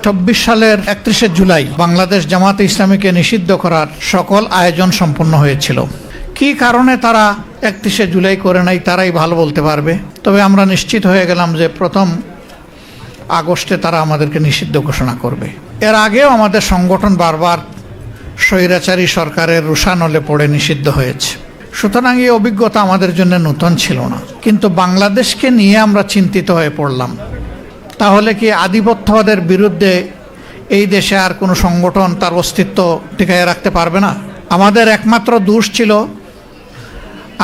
২৪ সালের ৩১ জুলাই বাংলাদেশ জামাতে ইসলামীকে নিষিদ্ধ করার সকল আয়োজন সম্পন্ন হয়েছিল। কি কারণে তারা ৩১ জুলাই করে নাই তারাই ভালো বলতে পারবে। তবে আমরা নিশ্চিত হয়ে গেলাম যে ১ম আগস্টে তারা আমাদেরকে নিষিদ্ধ ঘোষণা করবে। এর আগেও আমাদের সংগঠন বারবার স্বৈরাচারী সরকারের রুষানলে পড়ে নিষিদ্ধ হয়েছে। সুতরাং এই অভিজ্ঞতা আমাদের জন্য নতুন ছিল না, কিন্তু বাংলাদেশকে নিয়ে আমরা চিন্তিত হয়ে পড়লাম। তাহলে কি আধিপত্যবাদের বিরুদ্ধে এই দেশে আর কোনো সংগঠন তার অস্তিত্ব টিকিয়ে রাখতে পারবে না? আমাদের একমাত্র দোষ ছিল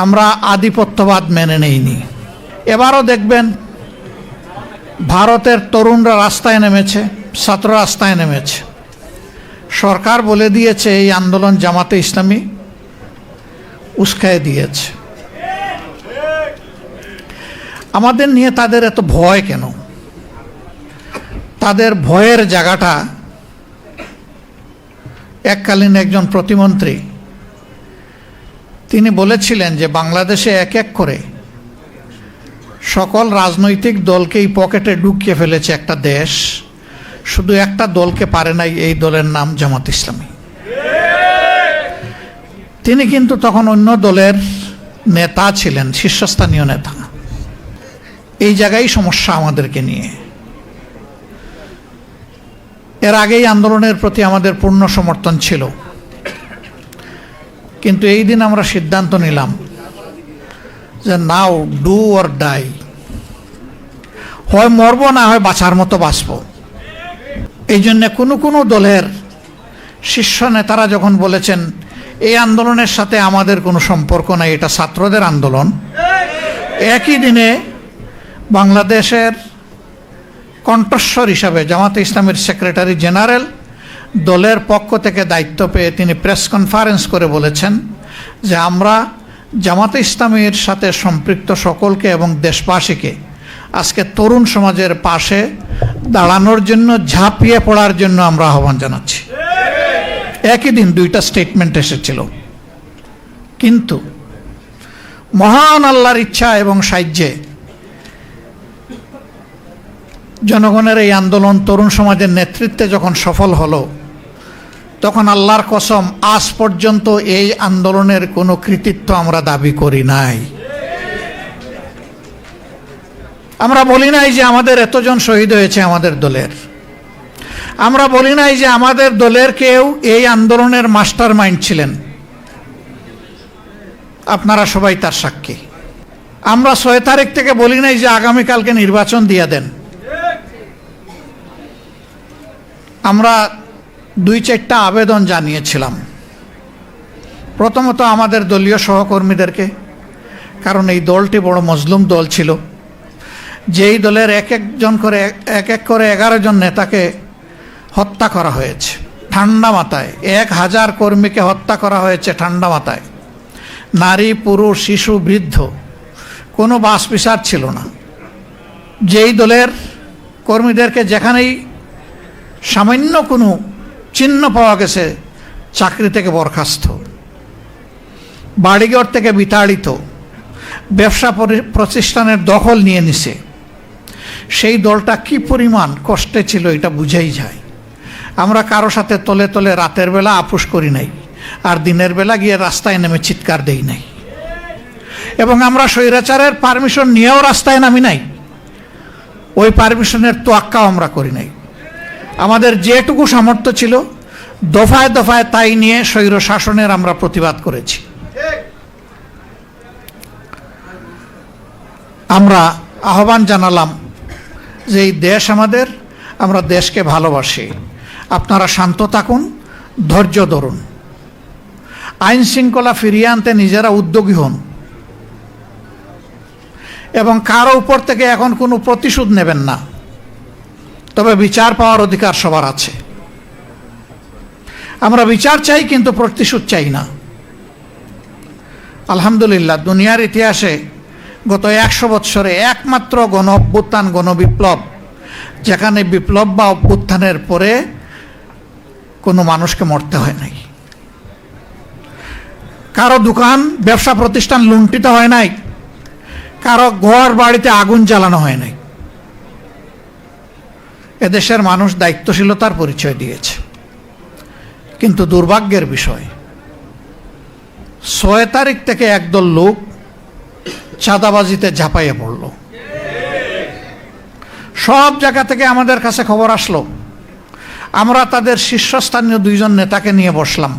আমরা আধিপত্যবাদ মেনে নেইনি। এবারও দেখবেন ভারতের তরুণরা রাস্তায় নেমেছে, ছাত্র রাস্তায় নেমেছে। সরকার বলে দিয়েছে এই আন্দোলন জামাতে ইসলামী উস্কায়ে দিয়েছে। আমাদের নিয়ে তাদের এত ভয় কেন? তাদের ভয়ের জায়গাটা এককালীন একজন প্রতিমন্ত্রী তিনি বলেছিলেন যে বাংলাদেশে এক এক করে সকল রাজনৈতিক দলকেই পকেটে ঢুকিয়ে ফেলেছে একটা দেশ, শুধু একটা দলকে পারে নাই, এই দলের নাম জামাত ইসলামী। তিনি কিন্তু তখন অন্য দলের নেতা ছিলেন, শীর্ষস্থানীয় নেতা। এই জায়গায় সমস্যা আমাদেরকে নিয়ে। এর আগেই আন্দোলনের প্রতি আমাদের পূর্ণ সমর্থন ছিল, কিন্তু এই দিন আমরা সিদ্ধান্ত নিলাম যে নাও ডু অর ডাই, হয় মরব না হয় বাঁচার মতো বাঁচব। এই জন্যে কোনো দলের শীর্ষ নেতারা যখন বলেছেন এই আন্দোলনের সাথে আমাদের কোনো সম্পর্ক নাই, এটা ছাত্রদের আন্দোলন, একই দিনে বাংলাদেশের কণ্ঠস্বর হিসাবে জামাতে ইসলামের সেক্রেটারি জেনারেল দলের পক্ষ থেকে দায়িত্ব পেয়ে তিনি প্রেস কনফারেন্স করে বলেছেন যে আমরা জামাতে ইসলামীর সাথে সম্পৃক্ত সকলকে এবং দেশবাসীকে আজকে তরুণ সমাজের পাশে দাঁড়ানোর জন্য, ঝাঁপিয়ে পড়ার জন্য আমরা আহ্বান জানাচ্ছি। একই দিন দুইটা স্টেটমেন্ট এসেছিল, কিন্তু মহান আল্লাহর ইচ্ছা এবং সাহায্যে জনগণের এই আন্দোলন তরুণ সমাজের নেতৃত্বে যখন সফল হলো, তখন আল্লাহর কসম আজ পর্যন্ত এই আন্দোলনের কোনো কৃতিত্ব আমরা দাবি করি নাই। আমরা বলি নাই যে আমাদের এতজন শহীদ হয়েছে আমাদের দলের, আমরা বলি নাই যে আমাদের দলের কেউ এই আন্দোলনের মাস্টার মাইন্ড ছিলেন। আপনারা সবাই তার সাক্ষী। আমরা ৬ তারিখ থেকে বলি নাই যে আগামীকালকে নির্বাচন দিয়ে দেন। আমরা ২-৪টা আবেদন জানিয়েছিলাম। প্রথমত আমাদের দলীয় সহকর্মীদেরকে, কারণ এই দলটি বড় মজলুম দল ছিল, যেই দলের এক এক করে ১১ জন নেতাকে হত্যা করা হয়েছে ঠান্ডা মাথায়, ১,০০০ কর্মীকে হত্যা করা হয়েছে ঠান্ডা মাথায়, নারী পুরুষ শিশু বৃদ্ধ, কোনো বাস বিচার ছিল না। যেই দলের কর্মীদেরকে যেখানেই সামান্য কোনো চিহ্ন পাওয়া গেছে চাকরি থেকে বরখাস্ত, বাড়িঘর থেকে বিতাড়িত, ব্যবসা প্রতিষ্ঠানের দখল নিয়ে নিছে, সেই দলটা কি পরিমাণ কষ্টে ছিল এটা বুঝাই যায়। আমরা কারো সাথে তলে তলে রাতের বেলা আপোষ করি নাই, আর দিনের বেলা গিয়ে রাস্তায় নেমে চিৎকার দেই নাই, এবং আমরা স্বৈরাচারের পারমিশন নিয়েও রাস্তায় নামি নাই, ওই পারমিশনের তোয়াক্কাও আমরা করি নাই। আমাদের যেটুকু সামর্থ্য ছিল দফায় দফায় তাই নিয়ে স্বৈর শাসনের আমরা প্রতিবাদ করেছি। আমরা আহ্বান জানালাম যে এই দেশ আমাদের, আমরা দেশকে ভালোবাসি, আপনারা শান্ত থাকুন, ধৈর্য ধরুন, আইন শৃঙ্খলা ফিরিয়ে আনতে নিজেরা উদ্যোগী হন, এবং কারো উপর থেকে এখন কোনো প্রতিশোধ নেবেন না। তবে বিচার পাওয়ার অধিকার সবার আছে। আমরা বিচার চাই, কিন্তু প্রতিশোধ চাই না। আলহামদুলিল্লাহ, দুনিয়ার ইতিহাসে গত ১০০ বৎসরে একমাত্র গণ অভ্যুত্থান, গণবিপ্লব, যেখানে বিপ্লব বা অভ্যুত্থানের পরে কোনো মানুষকে মরতে হয় নাই, কারো দোকান ব্যবসা প্রতিষ্ঠান লুণ্ঠিত হয় নাই, কারো ঘর বাড়িতে আগুন জ্বালানো হয় নাই। এদেশের মানুষ দায়িত্বশীলতার পরিচয় দিয়েছে, কিন্তু দুর্ভাগ্যের বিষয় ৬ তারিখ থেকে একদল লোক চাঁদাবাজিতে ঝাঁপাইয়ে পড়ল। সব জায়গা থেকে আমাদের কাছে খবর আসলো। আমরা তাদের শীর্ষস্থানীয় 2 জন নেতাকে নিয়ে বসলাম।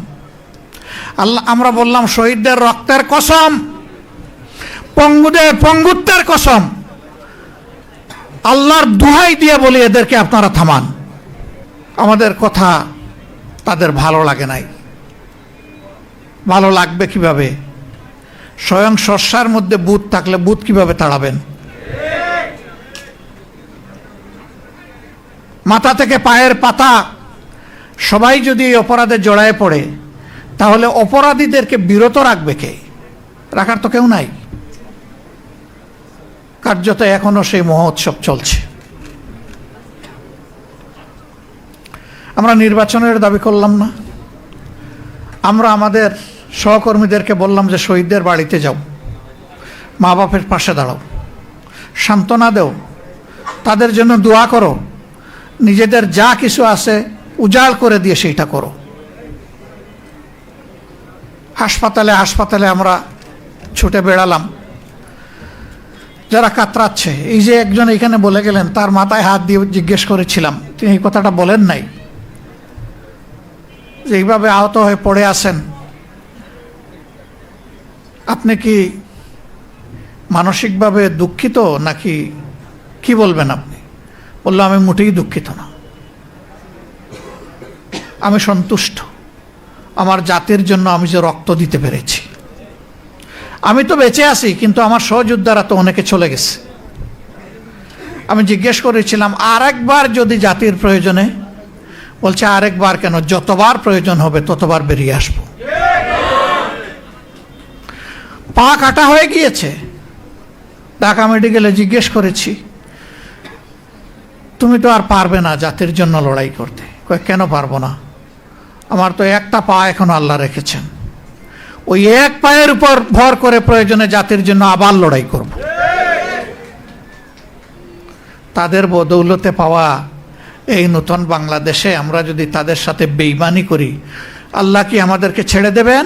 আমরা বললাম, শহীদদের রক্তের কসম, পঙ্গুদের পঙ্গুত্বের কসম, আল্লাহর দোহাই দিয়ে বলি এদেরকে আপনারা থামান। আমাদের কথা তাদের ভালো লাগে নাই। ভালো লাগবে কিভাবে? স্বয়ং শস্যার মধ্যে বুধ থাকলে বুধ কিভাবে তাড়াবেন? মাথা থেকে পায়ের পাতা সবাই যদি এই অপরাধে জড়ায় পড়ে, তাহলে অপরাধীদেরকে বিরত রাখবে কে? রাখার তো কেউ নাই। কার্যত এখনো সেই মহোৎসব চলছে। আমরা নির্বাচনের দাবি করলাম না। আমরা আমাদের সহকর্মীদেরকে বললাম যে শহীদদের বাড়িতে যাও, মা বাপের পাশে দাঁড়াও, সান্ত্বনা দেও, তাদের জন্য দোয়া করো, নিজেদের যা কিছু আছে উজাড় করে দিয়ে সেইটা করো। হাসপাতালে হাসপাতালে আমরা ছুটে বেড়ালাম। যারা কাতরাচ্ছে, এই যে একজন এখানে বলে গেলেন, তার মাথায় হাত দিয়ে জিজ্ঞেস করেছিলাম, তিনি এই কথাটা বলেন নাই যে এইভাবে আহত হয়ে পড়ে আছেন, আপনি কি মানসিকভাবে দুঃখিত নাকি কি বলবেন আপনি? বললো, আমি মোটেই দুঃখিত না, আমি সন্তুষ্ট। আমার জাতির জন্য আমি যে রক্ত দিতে পেরেছি। আমি তো বেঁচে আছি, কিন্তু আমার সহযোদ্ধারা তো অনেকে চলে গেছে। আমি জিজ্ঞেস করেছিলাম, আরেকবার যদি জাতির প্রয়োজনে? বলছে, আরেকবার কেন, যতবার প্রয়োজন হবে ততবার বেরিয়ে আসবো। পা কাটা হয়ে গিয়েছে। ঢাকা মেডিকেলে জিজ্ঞেস করেছি, তুমি তো আর পারবে না জাতির জন্য লড়াই করতে। কেন পারবো না? আমার তো একটা পা এখনো আল্লাহ রেখেছেন, ওই এক পায়ের উপর ভর করে প্রয়োজনে জাতির জন্য আবার লড়াই করব। তাদের বদৌলতে পাওয়া এই নতুন বাংলাদেশে আমরা যদি তাদের সাথে বেঈমানি করি, আল্লাহ কি আমাদেরকে ছেড়ে দেবেন?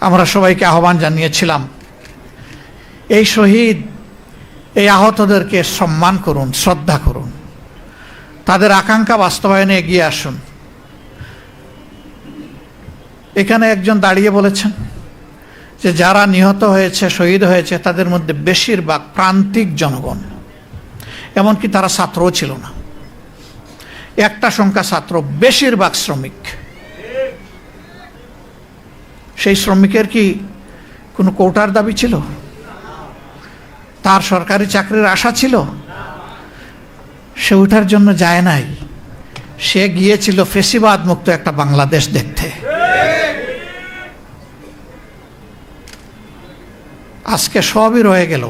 আমরা সবাইকে আহ্বান জানিয়েছিলাম, এই শহীদ, এই আহতদেরকে সম্মান করুন, শ্রদ্ধা করুন, তাদের আকাঙ্ক্ষা বাস্তবায়নে এগিয়ে আসুন। এখানে একজন দাঁড়িয়ে বলেছেন যে যারা নিহত হয়েছে, শহীদ হয়েছে, তাদের মধ্যে বেশিরভাগ প্রান্তিক জনগণ, এমনকি তারা ছাত্রও ছিল না। একটা সংখ্যা ছাত্র, বেশিরভাগ শ্রমিক। সেই শ্রমিকের কি কোনো কোটার দাবি ছিল? তার সরকারি চাকরির আশা ছিল? সে ওঠার জন্য যায় নাই। সে গিয়েছিল ফেসিবাদ মুক্ত একটা বাংলাদেশ দেখতে। আজকে সবই রয়ে গেল।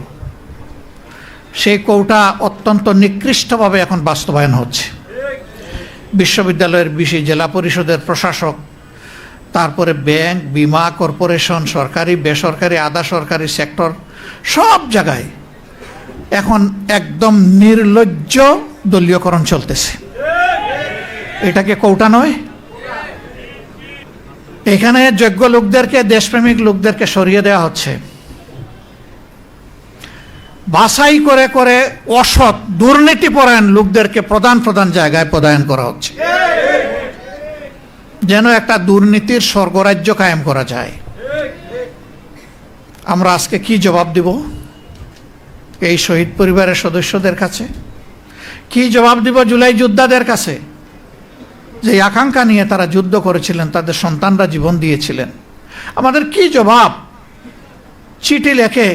সেই কোটা অত্যন্ত নিকৃষ্টভাবে এখন বাস্তবায়ন হচ্ছে। বিশ্ববিদ্যালয়ের বিশি, জেলা পরিষদের প্রশাসক, তারপরে ব্যাংক, বিমা, কর্পোরেশন, সরকারি, বেসরকারি, আধা সরকারি সেক্টর, সব জায়গায় এখন একদম নির্লজ্জ দলীয়করণ চলতেছে। এটাকে কোটা নয়? এখানে যোগ্য লোকদেরকে, দেশপ্রেমিক লোকদেরকে সরিয়ে দেওয়া হচ্ছে। বাছাই করে করে অসৎ, দুর্নীতিপরায়ণ লোকদেরকে প্রধান প্রধান জায়গায় পদায়ন করা হচ্ছে, যেন একটা দুর্নীতির স্বর্গরাজ্য কায়েম করা যায়। আমরা আজকে কি জবাব দিব এই শহীদ পরিবারের সদস্যদের কাছে? কি জবাব দিব জুলাই যোদ্ধাদের কাছে, যে আকাঙ্ক্ষা নিয়ে তারা যুদ্ধ করেছিলেন, তাদের সন্তানরা জীবন দিয়েছিলেন? আমাদের কি জবাব? চিঠি লেখে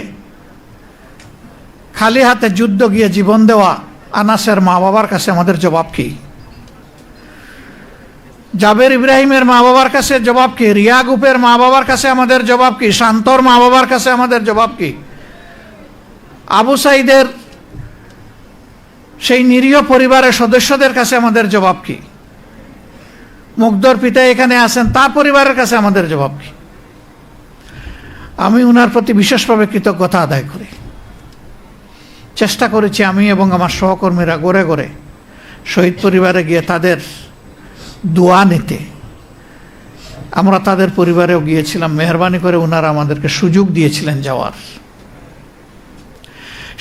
খালি হাতে যুদ্ধ গিয়ে জীবন দেওয়া আনাসের মা বাবার কাছে আমাদের জবাব কি? জাবের ইব্রাহিমের মা বাবার কাছে জবাব কি? রিয়া গুপের মা বাবার কাছে আমাদের জবাব কি? শান্তর মা বাবার কাছে আমাদের জবাব কি? আবু সাইদের সেই নিরীহ পরিবারের সদস্যদের কাছে আমাদের জবাব কি? মুগ্ধর পিতা এখানে আছেন, তার পরিবারের কাছে আমাদের জবাব কি? আমি উনার প্রতি বিশেষভাবে কৃতজ্ঞতা আদায় করি। চেষ্টা করেছি আমি এবং আমার সহকর্মীরা ঘরে ঘরে শহীদ পরিবারে গিয়ে তাদের দোয়া নিতে। আমরা তাদের পরিবারেও গিয়েছিলাম, মেহরবানি করে ওনারা আমাদেরকে সুযোগ দিয়েছিলেন যাওয়ার।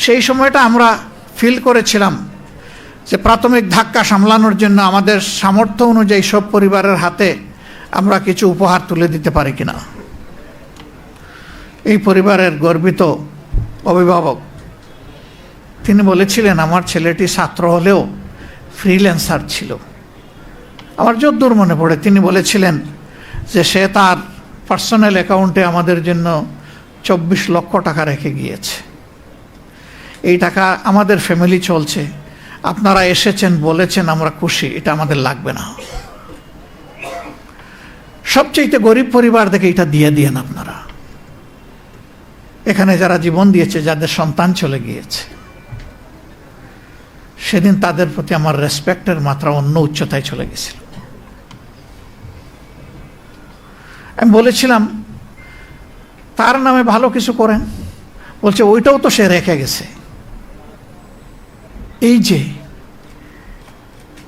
সেই সময়টা আমরা ফিল করেছিলাম যে প্রাথমিক ধাক্কা সামলানোর জন্য আমাদের সামর্থ্য অনুযায়ী সব পরিবারের হাতে আমরা কিছু উপহার তুলে দিতে পারি কিনা। এই পরিবারের গর্বিত অভিভাবক তিনি বলেছিলেন, আমার ছেলেটি ছাত্র হলেও ফ্রিল্যান্সার ছিল। আমার যদ্দূর মনে পড়ে তিনি বলেছিলেন যে সে তার পার্সোনাল অ্যাকাউন্টে আমাদের জন্য 24 লক্ষ টাকা রেখে গিয়েছে। এই টাকা আমাদের ফ্যামিলি চলছে, আপনারা এসেছেন বলেছেন আমরা খুশি, এটা আমাদের লাগবে না। সবচেয়ে গরিব পরিবার থেকে এটা দিয়ে দিয়েন আপনারা। এখানে যারা জীবন দিয়েছে, যাদের সন্তান চলে গিয়েছে, সেদিন তাদের প্রতি আমার রেসপেক্টের মাত্রা অন্য উচ্চতায় চলে গেছিল। আমি বলেছিলাম তার নামে ভালো কিছু করেন, বলছে ওইটাও তো সে রেখে গেছে। এই যে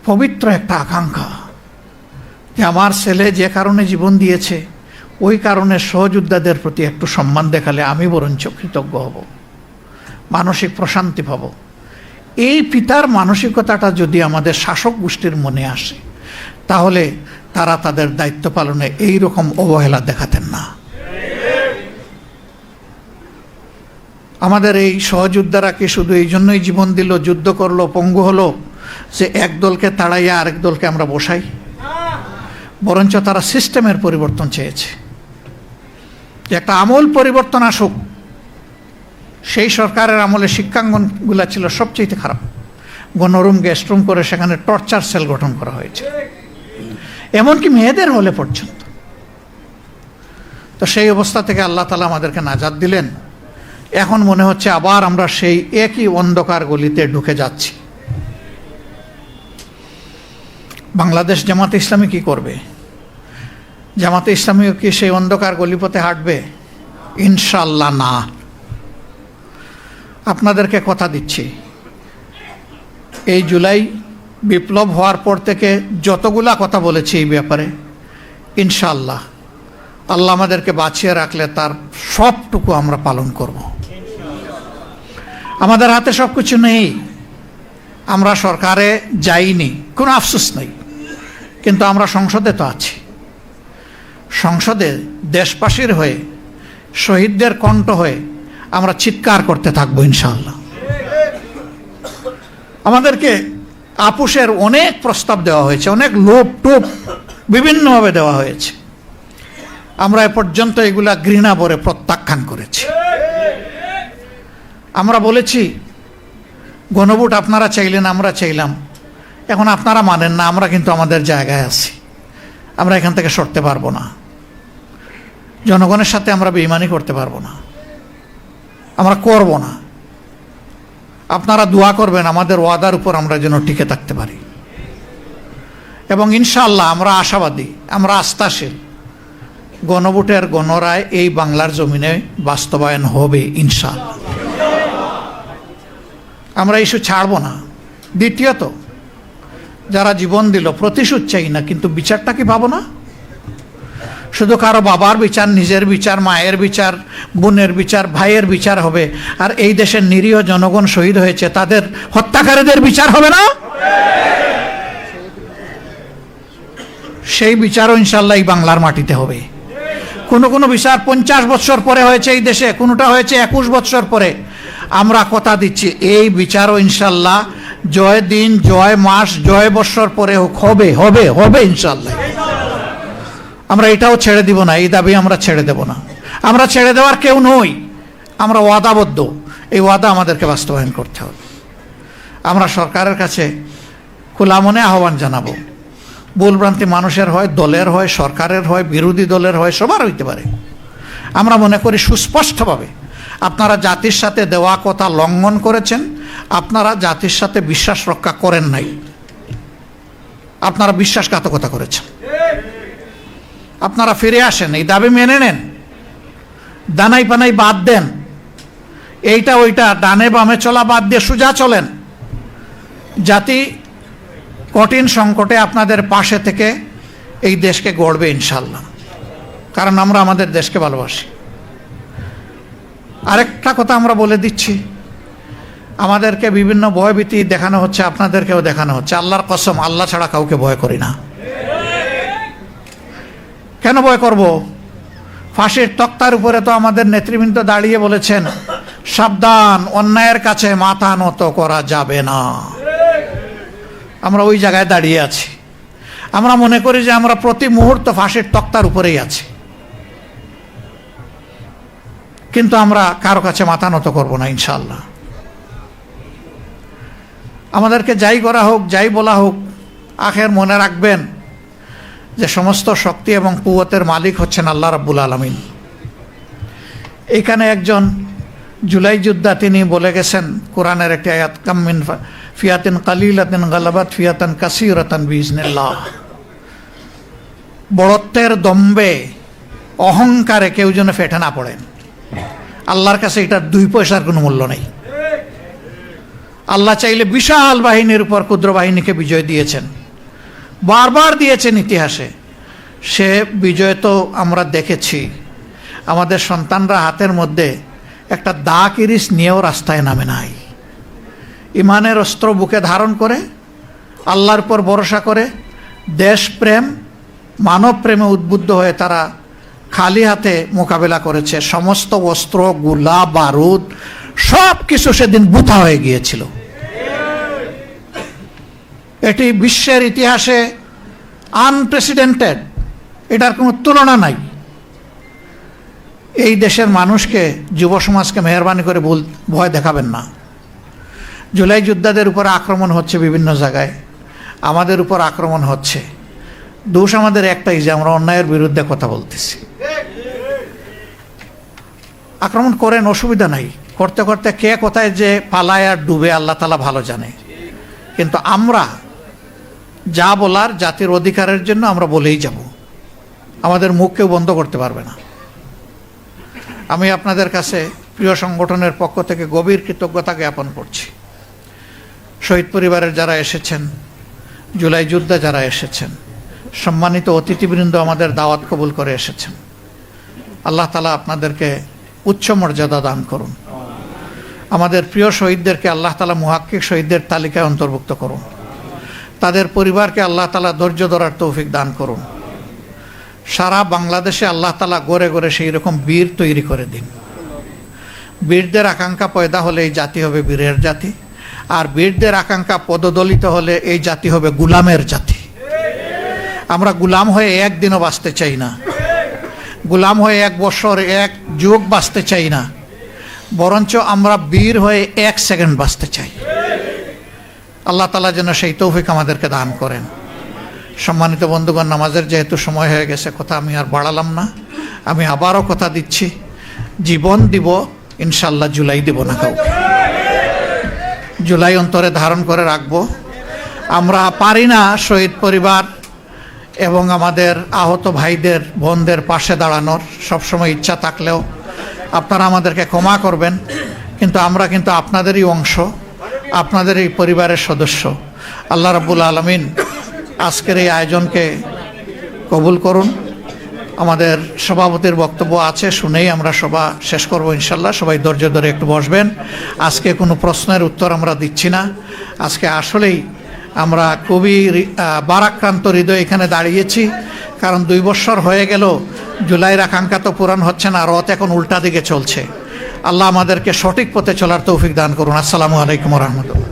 পবিত্র একটা আকাঙ্ক্ষা যে আমার ছেলে যে কারণে জীবন দিয়েছে, ওই কারণে সহযোদ্ধাদের প্রতি একটু সম্মান দেখালে আমি বরঞ্চ কৃতজ্ঞ হব, মানসিক প্রশান্তি পাব। এই পিতার মানসিকতাটা যদি আমাদের শাসক গোষ্ঠীর মনে আসে, তাহলে তারা তাদের দায়িত্ব পালনে এই রকম অবহেলা দেখাতেন না। আমাদের এই সহযোদ্ধারা কি শুধু এই জন্যই জীবন দিল, যুদ্ধ করলো, পঙ্গু হলো যে এক দলকে তাড়াইয়া আরেক দলকে আমরা বসাই? বরঞ্চ তারা সিস্টেমের পরিবর্তন চেয়েছে, যে একটা আমূল পরিবর্তন আসুক। সেই সরকারের আমলে শিক্ষাঙ্গনগুলো ছিল সবচেয়ে খারাপ, গণরুম গেস্টরুম করে সেখানে টর্চার সেল গঠন করা হয়েছে, এমনকি মেয়েদের হলে পর্যন্ত। তো সেই অবস্থা থেকে আল্লাহ তাআলা আমাদেরকে নাজাত দিলেন। এখন মনে হচ্ছে আবার আমরা সেই একই অন্ধকার গলিতে ঢুকে যাচ্ছি। বাংলাদেশ জামাতে ইসলামী কি করবে? জামাতে ইসলামীও কি সেই অন্ধকার গলিপথে হাঁটবে? ইনশাআল্লাহ না। আপনাদেরকে কথা দিচ্ছি, এই জুলাই বিপ্লব হওয়ার পর থেকে যতগুলা কথা বলেছি এই ব্যাপারে, ইনশাআল্লাহ আল্লাহ আমাদেরকে বাঁচিয়ে রাখলে তার সবটুকু আমরা পালন করব। আমাদের হাতে সব কিছু নেই, আমরা সরকারে যাইনি, কোনো আফসোস নেই, কিন্তু আমরা সংসদে তো আছি। সংসদে দেশবাসীর হয়ে, শহীদদের কণ্ঠ হয়ে আমরা চিৎকার করতে থাকবো ইনশাআল্লাহ। আমাদেরকে আপোষের অনেক প্রস্তাব দেওয়া হয়েছে, অনেক লোভ টোপ বিভিন্নভাবে দেওয়া হয়েছে, আমরা এ পর্যন্ত এগুলা ঘৃণা ভরে প্রত্যাখ্যান করেছি। আমরা বলেছি গণভোট আপনারা চাইলেন, আমরা চাইলাম, এখন আপনারা মানেন না, আমরা কিন্তু আমাদের জায়গায় আছি, আমরা এখান থেকে সরতে পারবো না। জনগণের সাথে আমরা বেঈমানি করতে পারবো না, আমরা করব না। আপনারা দোয়া করবেন আমাদের ওয়াদার উপর আমরা যেন টিকে থাকতে পারি, এবং ইনশাআল্লাহ আমরা আশাবাদী, আমরা আস্থাশীল, গণভোটের গণরায় এই বাংলার জমিনে বাস্তবায়ন হবে ইনশাআল্লাহ। আমরা ইস্যু ছাড়ব না। দ্বিতীয়ত, যারা জীবন দিল, প্রতিশোধ চাই না, কিন্তু বিচারটা কি পাবো না? শুধু কারো বাবার বিচার, নিজের বিচার, মায়ের বিচার, বোনের বিচার, ভাইয়ের বিচার হবে, আর এই দেশের নিরীহ জনগণ শহীদ হয়েছে তাদের হত্যাকারীদের বিচার হবে না? সেই বিচারও ইনশাআল্লাহ এই বাংলার মাটিতে হবে। কোনো বিচার 50 বছর পরে হয়েছে এই দেশে, কোনোটা হয়েছে 21 বছর পরে। আমরা কথা দিচ্ছি এই বিচারও ইনশাআল্লাহ জয় দিন, জয় মাস, জয় বছর পরে হবে হবে হবে ইনশাআল্লাহ। আমরা এটাও ছেড়ে দিব না, এই দাবি আমরা ছেড়ে দেব না। আমরা ছেড়ে দেওয়ার কেউ নই, আমরা ওয়াদাবদ্ধ, এই ওয়াদা আমাদেরকে বাস্তবায়ন করতে হবে। আমরা সরকারের কাছে খোলা মনে আহ্বান জানাবো, ভুলভ্রান্তি মানুষের হয়, দলের হয়, সরকারের হয়, বিরোধী দলের হয়, সবার হইতে পারে। আমরা মনে করি সুস্পষ্টভাবে আপনারা জাতির সাথে দেওয়া কথা লঙ্ঘন করেছেন, আপনারা জাতির সাথে বিশ্বাস রক্ষা করেন নাই, আপনারা বিশ্বাসঘাতকতা করেছেন। আপনারা ফিরে আসেন, এই দাবি মেনে নেন, দানাই পানাই বাদ দেন, এইটা ওইটা ডানে বামে চলা বাদ দিয়ে সোজা চলেন। জাতি কঠিন সংকটে আপনাদের পাশে থেকে এই দেশকে গড়বে ইনশাল্লাহ, কারণ আমরা আমাদের দেশকে ভালোবাসি। আরেকটা কথা আমরা বলে দিচ্ছি, আমাদেরকে বিভিন্ন ভয়ভীতি দেখানো হচ্ছে, আপনাদেরকেও দেখানো হচ্ছে। আল্লাহর কসম, আল্লাহ ছাড়া কাউকে ভয় করি না। কেন ভয় করব? ফাঁসির তক্তার উপরে তো আমাদের নেতৃবৃন্দ দাঁড়িয়ে বলেছেন, সাবধান, অন্যায়ের কাছে মাথা নত করা যাবে না। আমরা ওই জায়গায় দাঁড়িয়ে আছি। আমরা মনে করি যে আমরা প্রতি মুহূর্ত ফাঁসির তক্তার উপরেই আছি, কিন্তু আমরা কারো কাছে মাথা নত করব না ইনশাআল্লাহ। আমাদেরকে যাই করা হোক, যাই বলা হোক, আখের মনে রাখবেন যে সমস্ত শক্তি এবং কুওয়াতের মালিক হচ্ছেন আল্লাহ রাব্বুল আলামিন। এখানে একজন জুলাই যোদ্ধা তিনি বলে গেছেন কোরআনের একটি আয়াত, কাম মিন ফিয়াতিন কালিলাতিন গালাবাত ফিয়াতান কাসীরাতান বিইজনিল্লাহ। বড়ত্বের দম্বে, অহংকারে কেউ যেন ফেটে না পড়েন। আল্লাহর কাছে এটার 2 পয়সার কোনো মূল্য নেই। আল্লাহ চাইলে বিশাল বাহিনীর উপর ক্ষুদ্র বাহিনীকে বিজয় দিয়েছেন, বারবার দিয়েছেন ইতিহাসে। সে বিজয় তো আমরা দেখেছি। আমাদের সন্তানরা হাতের মধ্যে একটা দা কিরিস নিয়েও রাস্তায় নামে নাই। ইমানের অস্ত্র বুকে ধারণ করে, আল্লাহর উপর ভরসা করে, দেশপ্রেম মানব প্রেমে উদ্বুদ্ধ হয়ে তারা খালি হাতে মোকাবেলা করেছে। সমস্ত অস্ত্র, গোলা বারুদ সব কিছু সেদিন বৃথা হয়ে গিয়েছিল। এটি বিশ্বের ইতিহাসে আনপ্রেসিডেন্টেড, এটার কোনো তুলনা নাই। এই দেশের মানুষকে, যুব সমাজকে মেহরবানি করে ভয় দেখাবেন না। জুলাই যোদ্ধাদের উপর আক্রমণ হচ্ছে বিভিন্ন জায়গায়, আমাদের উপর আক্রমণ হচ্ছে। দোষ আমাদের একটাই যে আমরা অন্যায়ের বিরুদ্ধে কথা বলতেছি। আক্রমণ করেন, অসুবিধা নাই। করতে করতে কে কোথায় যে পালায় আর ডুবে আল্লাহ তাআলা ভালো জানে। কিন্তু আমরা যা বলার জাতির অধিকারের জন্য আমরা বলেই যাব, আমাদের মুখ কেউ বন্ধ করতে পারবে না। আমি আপনাদের কাছে প্রিয় সংগঠনের পক্ষ থেকে গভীর কৃতজ্ঞতা জ্ঞাপন করছি। শহীদ পরিবারের যারা এসেছেন, জুলাই যোদ্ধা যারা এসেছেন, সম্মানিত অতিথিবৃন্দ আমাদের দাওয়াত কবুল করে এসেছেন, আল্লাহ তাআলা আপনাদেরকে উচ্চ মর্যাদা দান করুন। আমাদের প্রিয় শহীদদেরকে আল্লাহ তাআলা মুহাক্কিক শহীদদের তালিকায় অন্তর্ভুক্ত করুন। তাদের পরিবারকে আল্লাহ তাআলা ধৈর্য ধরার তৌফিক দান করুন। সারা বাংলাদেশে আল্লাহ তাআলা গড়ে গড়ে সেই রকম বীর তৈরি করে দিন। বীরদের আকাঙ্ক্ষা পয়দা হলে এই জাতি হবে বীরের জাতি, আর বীরদের আকাঙ্ক্ষা পদদলিত হলে এই জাতি হবে গুলামের জাতি। আমরা গুলাম হয়ে একদিনও বাঁচতে চাই না, গুলাম হয়ে 1 বছর 1 যুগ বাঁচতে চাই না, বরঞ্চ আমরা বীর হয়ে 1 সেকেন্ড বাঁচতে চাই। আল্লাহ তাআলা যেন সেই তৌফিক আমাদেরকে দান করেন। সম্মানিত বন্ধুগণ, নামাজের যেহেতু সময় হয়ে গেছে, কথা আমি আর বাড়ালাম না। আমি আবারও কথা দিচ্ছি, জীবন দিব ইনশাল্লাহ, জুলাই দেব না কাউকে। জুলাই অন্তরে ধারণ করে রাখবো। আমরা পারি না শহীদ পরিবার এবং আমাদের আহত ভাইদের বোনদের পাশে দাঁড়ানোর, সবসময় ইচ্ছা থাকলেও আপনারা আমাদেরকে ক্ষমা করবেন, কিন্তু আমরা কিন্তু আপনাদেরই অংশ, আপনাদের এই পরিবারের সদস্য। আল্লাহ রাব্বুল আলামিন আজকের এই আয়োজনকে কবুল করুন। আমাদের সভাপতির বক্তব্য আছে, শুনেই আমরা সভা শেষ করব ইনশাল্লাহ। সবাই ধৈর্য ধরে একটু বসবেন। আজকে কোনো প্রশ্নের উত্তর আমরা দিচ্ছি না। আজকে আসলেই আমরা খুবই বারাক্রান্ত হৃদয় এখানে দাঁড়িয়েছি, কারণ 2 বছর হয়ে গেল জুলাইয়ের আকাঙ্ক্ষা তো পূরণ হচ্ছে না, রথ এখন উল্টা দিকে চলছে। আল্লাহ আমাদেরকে সঠিক পথে চলার তৌফিক দান করুন। আসসালামু আলাইকুম ওয়া রাহমাতুল্লাহ।